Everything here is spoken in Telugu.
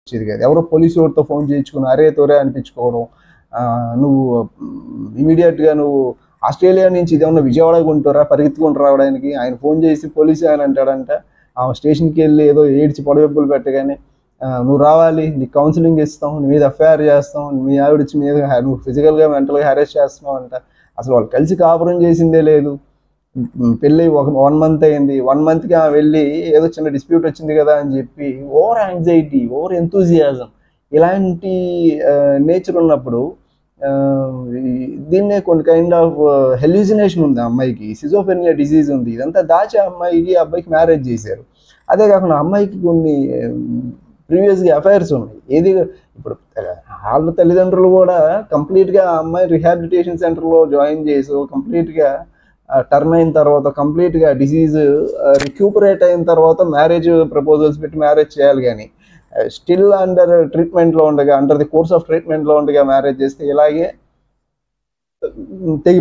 వచ్చేది కాదు. ఎవరో పోలీసు వాడితో ఫోన్ చేయించుకుని అరే తోరే అనిపించుకోవడం. నువ్వు ఇమీడియట్గా నువ్వు ఆస్ట్రేలియా నుంచి ఇదేమన్నా విజయవాడ కొంటారా పరిగెత్తుకుంటూ రావడానికి, ఆయన ఫోన్ చేసి పోలీసు ఆయన అంటాడంట. ఆ స్టేషన్కి వెళ్ళి ఏదో ఏడ్చి పొడవెప్పులు పెట్టగానే నువ్వు రావాలి, నీకు కౌన్సిలింగ్ ఇస్తాం, నీ మీద ఎఫ్ఐఆర్ చేస్తాం, మీ ఆవిడ మీద నువ్వు ఫిజికల్గా మెంటల్గా హెరాస్ చేస్తున్నావు అంట. అసలు వాళ్ళు కలిసి కాపురం చేసిందే లేదు. పెళ్ళి 1 month అయింది. 1 monthకి వెళ్ళి ఏదో చిన్న డిస్ప్యూట్ వచ్చింది కదా అని చెప్పి ఓవర్ యాంగ్జైటీ, ఓవర్ ఎంతూజియాజం ఇలాంటి నేచర్ ఉన్నప్పుడు దీన్నే కొన్ని కైండ్ ఆఫ్ హెల్యూసినేషన్ ఉంది ఆ అమ్మాయికి, సిజోఫెనియా డిసీజ్ ఉంది. ఇదంతా దాచి అమ్మాయికి అబ్బాయికి మ్యారేజ్ చేశారు. అదే కాకుండా అమ్మాయికి కొన్ని ప్రీవియస్గా అఫైర్స్ ఉన్నాయి. ఏది ఇప్పుడు వాళ్ళ తల్లిదండ్రులు కూడా కంప్లీట్గా ఆ అమ్మాయి రిహాబిలిటేషన్ సెంటర్లో జాయిన్ చేసి కంప్లీట్గా టర్న్ అయిన తర్వాత కంప్లీట్గా డిసీజ్ రిక్యూపరేట్ అయిన తర్వాత మ్యారేజ్ ప్రపోజల్స్ పెట్టి మ్యారేజ్ చేయాలి. కానీ స్టిల్ అండర్ ట్రీట్మెంట్లో ఉండగా, అండర్ ది కోర్స్ ఆఫ్ ట్రీట్మెంట్లో ఉండగా మ్యారేజ్ చేస్తే ఇలాగే తెగి